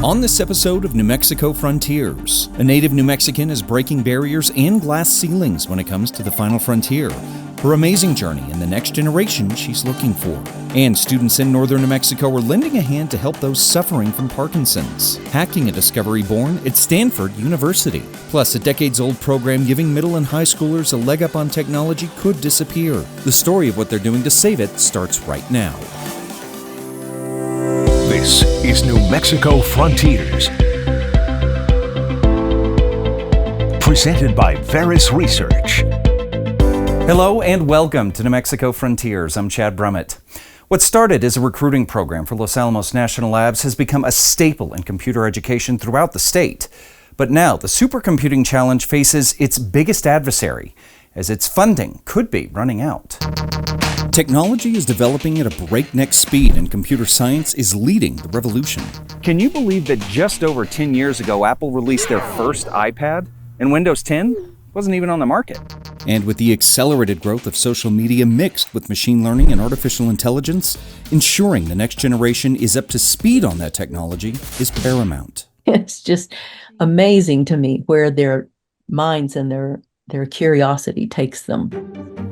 On this episode of New Mexico Frontiers, a native New Mexican is breaking barriers and glass ceilings when it comes to the final frontier. Her amazing journey and the next generation she's looking for. And students in northern New Mexico are lending a hand to help those suffering from Parkinson's. Hacking a discovery born at Stanford University. Plus, a decades-old program giving middle and high schoolers a leg up on technology could disappear. The story of what they're doing to save it starts right now. This is New Mexico Frontiers. Presented by Veris Research. Hello and welcome to New Mexico Frontiers. I'm Chad Brummett. What started as a recruiting program for Los Alamos National Labs has become a staple in computer education throughout the state. But now the Supercomputing Challenge faces its biggest adversary, as its funding could be running out. Technology is developing at a breakneck speed, and computer science is leading the revolution. Can you believe that just over 10 years ago, Apple released their first iPad, and Windows 10 wasn't even on the market? And with the accelerated growth of social media mixed with machine learning and artificial intelligence, ensuring the next generation is up to speed on that technology is paramount. It's just amazing to me where their minds and their curiosity takes them.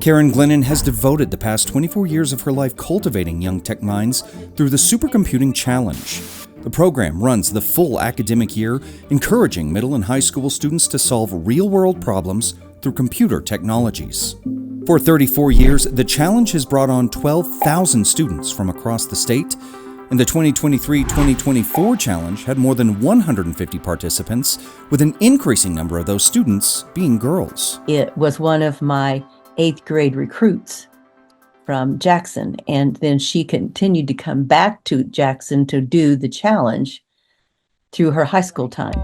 Karen Glennon has devoted the past 24 years of her life cultivating young tech minds through the Supercomputing Challenge. The program runs the full academic year, encouraging middle and high school students to solve real-world problems through computer technologies. For 34 years, the challenge has brought on 12,000 students from across the state, and the 2023-2024 challenge had more than 150 participants, with an increasing number of those students being girls. It was one of my 8th grade recruits from Jackson, and then she continued to come back to Jackson to do the challenge through her high school time.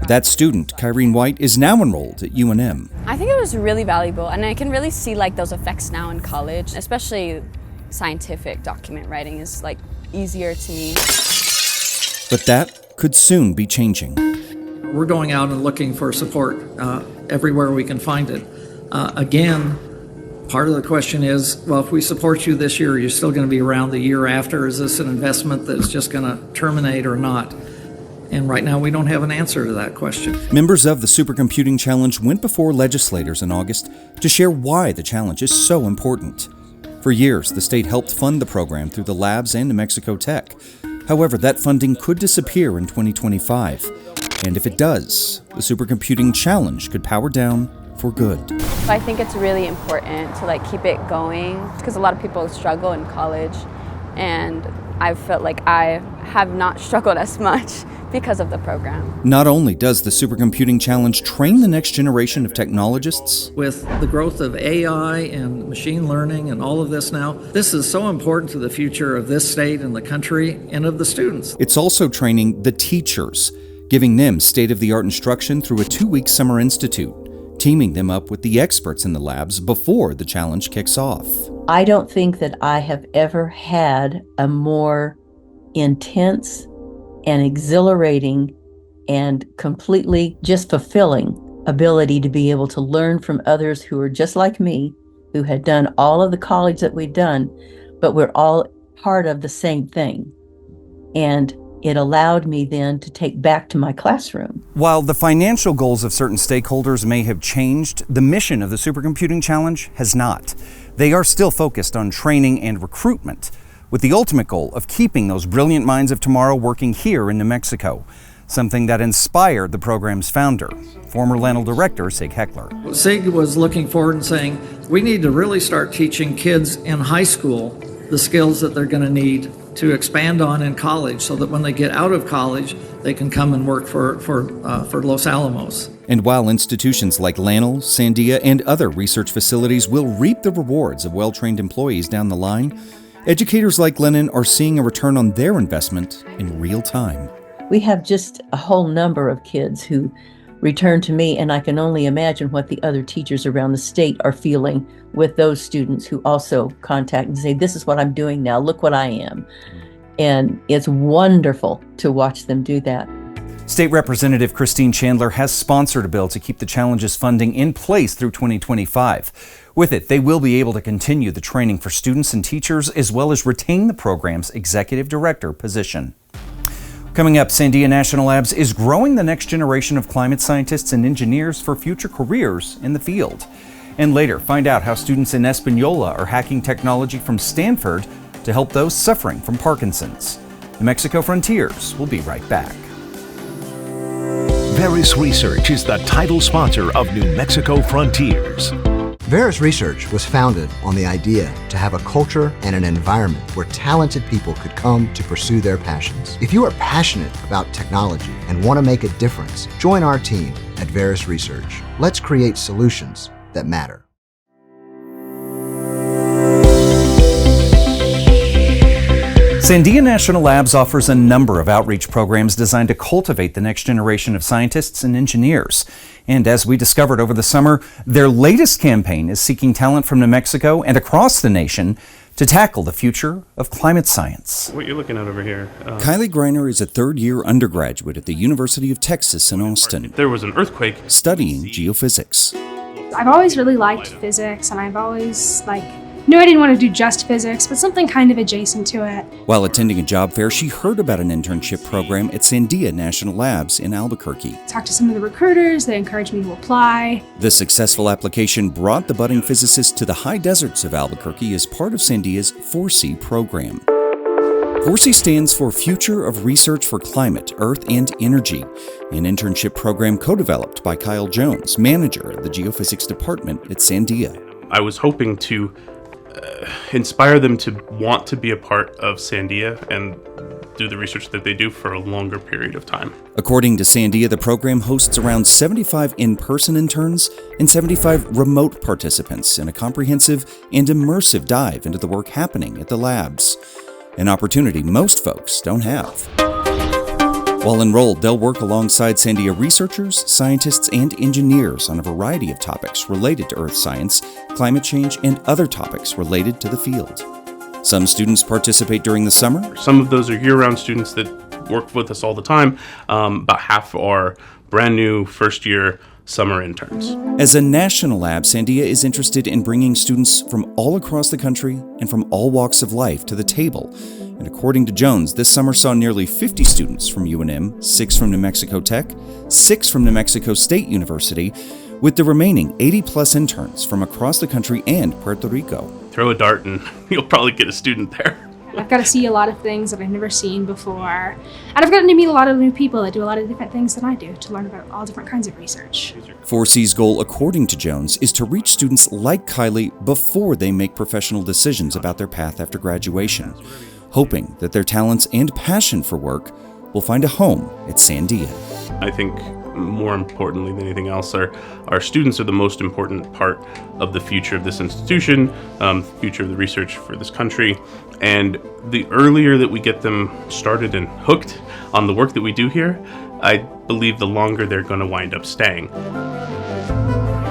That student, Kyrene White, is now enrolled at UNM. I think it was really valuable, and I can really see those effects now in college, especially scientific document writing is easier to me. But that could soon be changing. We're going out and looking for support everywhere we can find it. Again, part of the question is, well, if we support you this year, you're still going to be around the year after. Is this an investment that's just going to terminate or not? And right now, we don't have an answer to that question. Members of the Supercomputing Challenge went before legislators in August to share why the challenge is so important. For years, the state helped fund the program through the labs and New Mexico Tech. However, that funding could disappear in 2025. And if it does, the Supercomputing Challenge could power down for good. I think it's really important to keep it going because a lot of people struggle in college, and I felt like I have not struggled as much because of the program. Not only does the Supercomputing Challenge train the next generation of technologists, with the growth of AI and machine learning and all of this now, this is so important to the future of this state and the country and of the students. It's also training the teachers, giving them state-of-the-art instruction through a 2-week summer institute, teaming them up with the experts in the labs before the challenge kicks off. I don't think that I have ever had a more intense and exhilarating and completely just fulfilling ability to be able to learn from others who are just like me, who had done all of the college that we'd done, but we're all part of the same thing. And it allowed me then to take back to my classroom. While the financial goals of certain stakeholders may have changed, the mission of the Supercomputing Challenge has not. They are still focused on training and recruitment, with the ultimate goal of keeping those brilliant minds of tomorrow working here in New Mexico, something that inspired the program's founder, former Lanel director Sig Heckler. Sig was looking forward and saying, we need to really start teaching kids in high school the skills that they're going to need to expand on in college so that when they get out of college, they can come and work for Los Alamos. And while institutions like Lanel, Sandia, and other research facilities will reap the rewards of well-trained employees down the line, educators like Glennon are seeing a return on their investment in real time. We have just a whole number of kids who return to me, and I can only imagine what the other teachers around the state are feeling with those students who also contact and say, this is what I'm doing now, look what I am. And it's wonderful to watch them do that. State Representative Christine Chandler has sponsored a bill to keep the challenge's funding in place through 2025. With it, they will be able to continue the training for students and teachers, as well as retain the program's executive director position. Coming up, Sandia National Labs is growing the next generation of climate scientists and engineers for future careers in the field. And later, find out how students in Espanola are hacking technology from Stanford to help those suffering from Parkinson's. New Mexico Frontiers will be right back. Veris Research is the title sponsor of New Mexico Frontiers. Veris Research was founded on the idea to have a culture and an environment where talented people could come to pursue their passions. If you are passionate about technology and want to make a difference, join our team at Veris Research. Let's create solutions that matter. Sandia National Labs offers a number of outreach programs designed to cultivate the next generation of scientists and engineers. And as we discovered over the summer, their latest campaign is seeking talent from New Mexico and across the nation to tackle the future of climate science. What you're looking at over here. Kylie Greiner is a third-year undergraduate at the University of Texas in Austin, There was an earthquake. studying geophysics. I've always really liked physics, and I've always knew I didn't want to do just physics, but something kind of adjacent to it. While attending a job fair, she heard about an internship program at Sandia National Labs in Albuquerque. Talked to some of the recruiters, they encouraged me to apply. The successful application brought the budding physicist to the high deserts of Albuquerque as part of Sandia's 4C program. 4C stands for Future of Research for Climate, Earth, and Energy, an internship program co-developed by Kyle Jones, manager of the geophysics department at Sandia. I was hoping to inspire them to want to be a part of Sandia and do the research that they do for a longer period of time. According to Sandia, the program hosts around 75 in-person interns and 75 remote participants in a comprehensive and immersive dive into the work happening at the labs, an opportunity most folks don't have. While enrolled, they'll work alongside Sandia researchers, scientists, and engineers on a variety of topics related to earth science, climate change, and other topics related to the field. Some students participate during the summer. Some of those are year-round students that work with us all the time. About half are brand new first-year summer interns. As a national lab, Sandia is interested in bringing students from all across the country and from all walks of life to the table. And according to Jones, this summer saw nearly 50 students from UNM, 6 from New Mexico Tech, 6 from New Mexico State University, with the remaining 80-plus interns from across the country and Puerto Rico. Throw a dart and you'll probably get a student there. I've got to see a lot of things that I've never seen before. And I've gotten to meet a lot of new people that do a lot of different things than I do to learn about all different kinds of research. 4C's goal, according to Jones, is to reach students like Kylie before they make professional decisions about their path after graduation, hoping that their talents and passion for work will find a home at Sandia. I think more importantly than anything else, our students are the most important part of the future of this institution, future of the research for this country. And the earlier that we get them started and hooked on the work that we do here, I believe the longer they're going to wind up staying.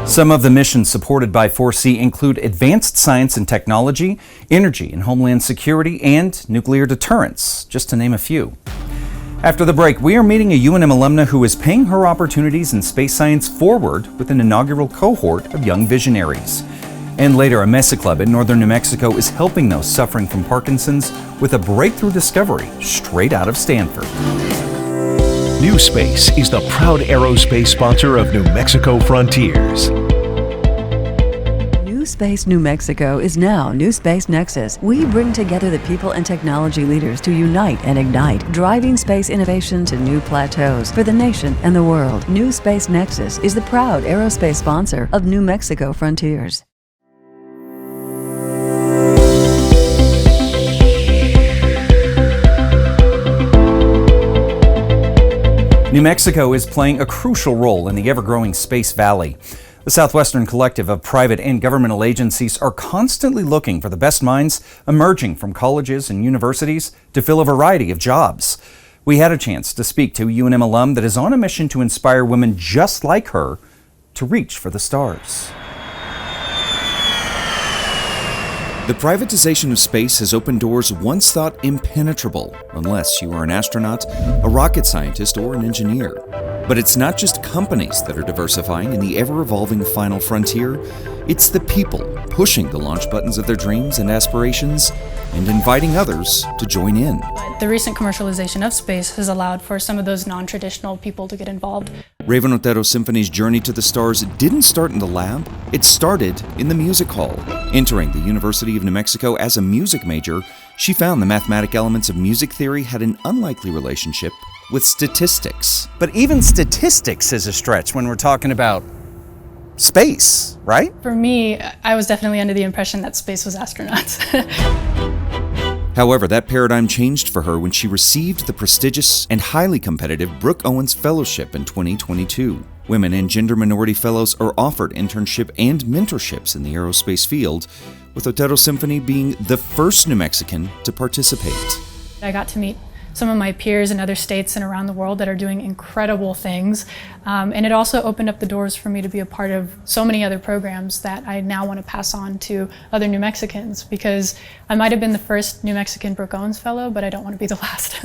Some of the missions supported by 4C include advanced science and technology, energy and homeland security, and nuclear deterrence, just to name a few. After the break, we are meeting a UNM alumna who is paying her opportunities in space science forward with an inaugural cohort of young visionaries. And later, a Mesa Club in northern New Mexico is helping those suffering from Parkinson's with a breakthrough discovery straight out of Stanford. New Space is the proud aerospace sponsor of New Mexico Frontiers. New Space New Mexico is now New Space Nexus. We bring together the people and technology leaders to unite and ignite, driving space innovation to new plateaus for the nation and the world. New Space Nexus is the proud aerospace sponsor of New Mexico Frontiers. New Mexico is playing a crucial role in the ever-growing Space Valley. The Southwestern collective of private and governmental agencies are constantly looking for the best minds emerging from colleges and universities to fill a variety of jobs. We had a chance to speak to a UNM alum that is on a mission to inspire women just like her to reach for the stars. The privatization of space has opened doors once thought impenetrable, unless you are an astronaut, a rocket scientist, or an engineer. But it's not just companies that are diversifying in the ever-evolving final frontier. It's the people pushing the launch buttons of their dreams and aspirations and inviting others to join in. The recent commercialization of space has allowed for some of those non-traditional people to get involved. Raven Otero Symphony's journey to the stars didn't start in the lab, it started in the music hall. Entering the University of New Mexico as a music major, she found the mathematic elements of music theory had an unlikely relationship with statistics. But even statistics is a stretch when we're talking about space, right? For me, I was definitely under the impression that space was astronauts. However, that paradigm changed for her when she received the prestigious and highly competitive Brooke Owens Fellowship in 2022. Women and gender minority fellows are offered internship and mentorships in the aerospace field, with Otero Symphony being the first New Mexican to participate. I got to meet some of my peers in other states and around the world that are doing incredible things. And it also opened up the doors for me to be a part of so many other programs that I now want to pass on to other New Mexicans, because I might have been the first New Mexican Brooke Owens Fellow, but I don't want to be the last.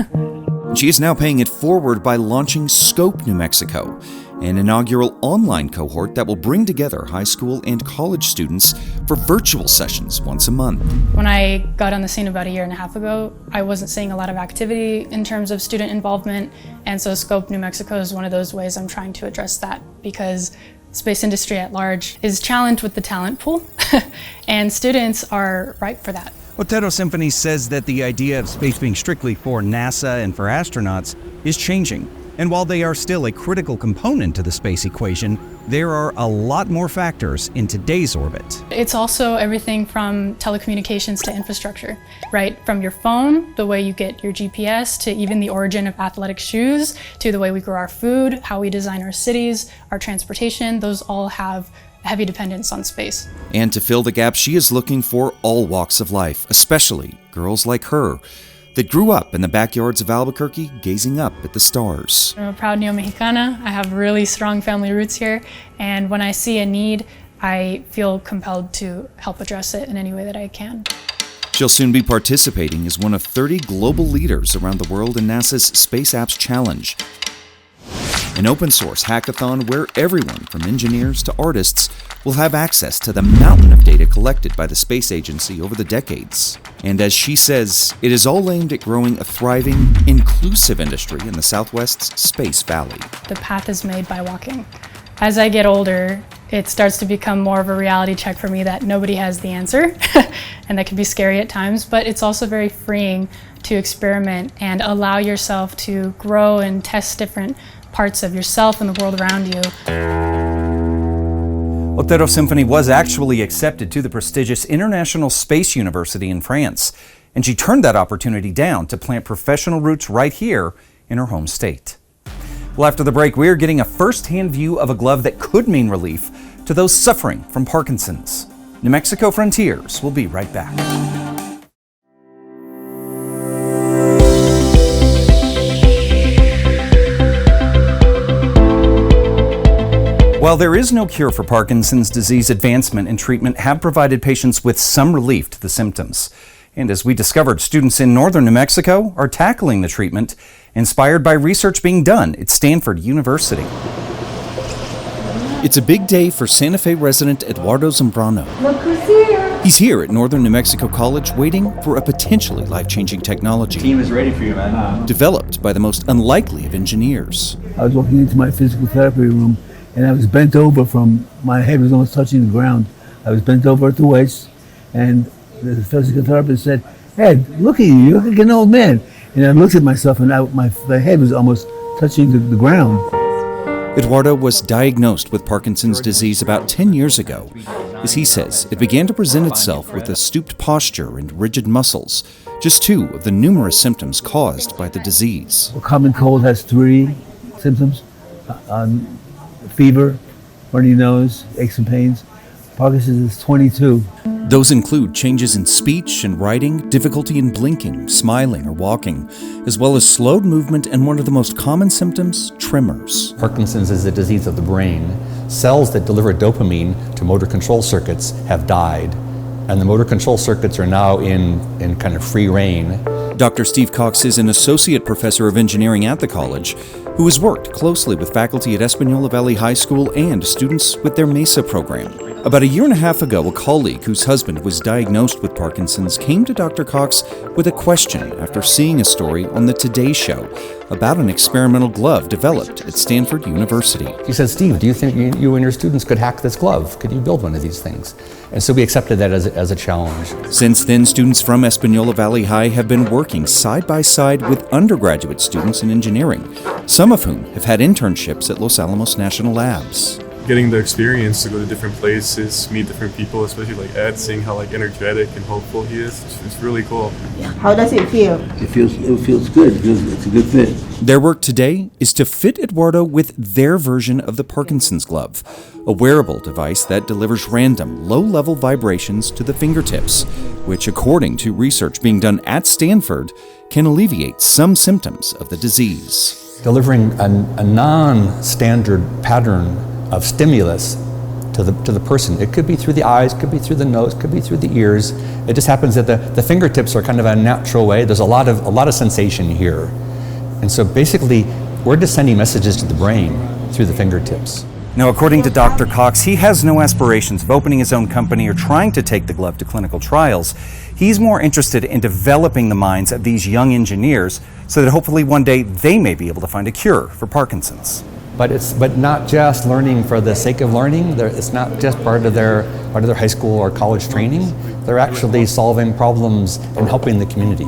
She is now paying it forward by launching Scope New Mexico, an inaugural online cohort that will bring together high school and college students for virtual sessions once a month. When I got on the scene about a year and a half ago, I wasn't seeing a lot of activity in terms of student involvement, and so Scope New Mexico is one of those ways I'm trying to address that, because space industry at large is challenged with the talent pool, and students are ripe for that. Otero Symphony says that the idea of space being strictly for NASA and for astronauts is changing. And while they are still a critical component to the space equation, there are a lot more factors in today's orbit. It's also everything from telecommunications to infrastructure, right? From your phone, the way you get your GPS, to even the origin of athletic shoes, to the way we grow our food, how we design our cities, our transportation, those all have heavy dependence on space. And to fill the gap, she is looking for all walks of life, especially girls like her, that grew up in the backyards of Albuquerque gazing up at the stars. I'm a proud Neo-Mexicana. I have really strong family roots here, and when I see a need, I feel compelled to help address it in any way that I can. She'll soon be participating as one of 30 global leaders around the world in NASA's Space Apps Challenge, an open source hackathon where everyone from engineers to artists will have access to the mountain of data collected by the space agency over the decades. And as she says, it is all aimed at growing a thriving, inclusive industry in the Southwest's Space Valley. The path is made by walking. As I get older, it starts to become more of a reality check for me that nobody has the answer, and that can be scary at times, but it's also very freeing to experiment and allow yourself to grow and test different parts of yourself and the world around you. Otero Symphony was actually accepted to the prestigious International Space University in France, and she turned that opportunity down to plant professional roots right here in her home state. Well, after the break, we're getting a first-hand view of a glove that could mean relief to those suffering from Parkinson's. New Mexico Frontiers will be right back. While there is no cure for Parkinson's disease, advancement and treatment have provided patients with some relief to the symptoms. And as we discovered, students in northern New Mexico are tackling the treatment, inspired by research being done at Stanford University. It's a big day for Santa Fe resident Eduardo Zambrano. Look who's here! He's here at Northern New Mexico College waiting for a potentially life-changing technology. The team is ready for you, man. Developed by the most unlikely of engineers. I was walking into my physical therapy room and I was bent over my head was almost touching the ground. I was bent over at the waist, and the physical therapist said, "Ed, look at you, you look like an old man." And I looked at myself and my head was almost touching the ground. Eduardo was diagnosed with Parkinson's disease about 10 years ago. As he says, it began to present itself with a stooped posture and rigid muscles, just two of the numerous symptoms caused by the disease. A common cold has 3 symptoms. Fever, runny nose, aches and pains. Parkinson's is 22. Those include changes in speech and writing, difficulty in blinking, smiling, or walking, as well as slowed movement and one of the most common symptoms, tremors. Parkinson's is a disease of the brain. Cells that deliver dopamine to motor control circuits have died, and the motor control circuits are now in kind of free reign. Dr. Steve Cox is an associate professor of engineering at the college who has worked closely with faculty at Espanola Valley High School and students with their MESA program. About a year and a half ago, a colleague whose husband was diagnosed with Parkinson's came to Dr. Cox with a question after seeing a story on the Today Show about an experimental glove developed at Stanford University. He said, Steve, do you think you and your students could hack this glove? Could you build one of these things? And so we accepted that as a challenge. Since then, students from Espanola Valley High have been working side by side with undergraduate students in engineering, some of whom have had internships at Los Alamos National Labs. Getting the experience to go to different places, meet different people, especially like Ed, seeing how like energetic and hopeful he is, it's really cool. How does it feel? It feels good. It's a good fit. Their work today is to fit Eduardo with their version of the Parkinson's glove, a wearable device that delivers random, low-level vibrations to the fingertips, which, according to research being done at Stanford, can alleviate some symptoms of the disease. Delivering a non-standard pattern of stimulus to the person. It could be through the eyes, could be through the nose, could be through the ears. It just happens that the fingertips are kind of a natural way. There's a lot of sensation here. And so basically, we're just sending messages to the brain through the fingertips. Now, according to Dr. Cox, he has no aspirations of opening his own company or trying to take the glove to clinical trials. He's more interested in developing the minds of these young engineers so that hopefully one day they may be able to find a cure for Parkinson's. But not just learning for the sake of learning. It's not just part of their high school or college training. They're actually solving problems and helping the community.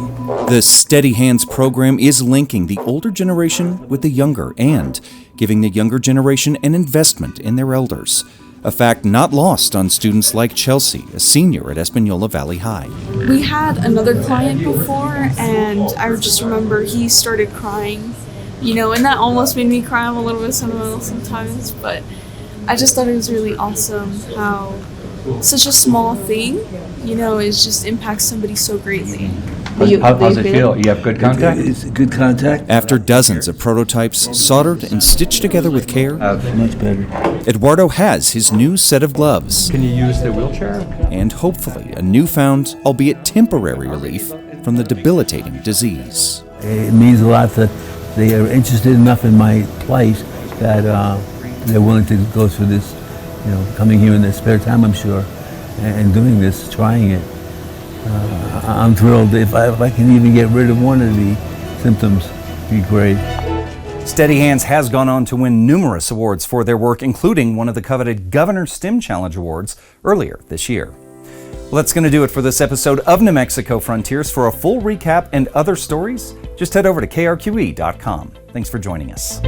The Steady Hands program is linking the older generation with the younger and giving the younger generation an investment in their elders, a fact not lost on students like Chelsea, a senior at Espanola Valley High. We had another client before, and I just remember he started crying. And that almost made me cry. I'm a little bit sentimental sometimes, but I just thought it was really awesome how such a small thing, it just impacts somebody so greatly. How's it feel? You have good contact? It's good contact. After dozens of prototypes soldered and stitched together with care, Much better. Eduardo has his new set of gloves. Can you use the wheelchair? And hopefully a newfound, albeit temporary relief from the debilitating disease. It means a lot that they are interested enough in my plight that they're willing to go through this, coming here in their spare time, I'm sure, and doing this, trying it. I'm thrilled. If I can even get rid of one of the symptoms, it'd be great. Steady Hands has gone on to win numerous awards for their work, including one of the coveted Governor STEM Challenge Awards earlier this year. Well, that's going to do it for this episode of New Mexico Frontiers. For a full recap and other stories, just head over to krqe.com. Thanks for joining us.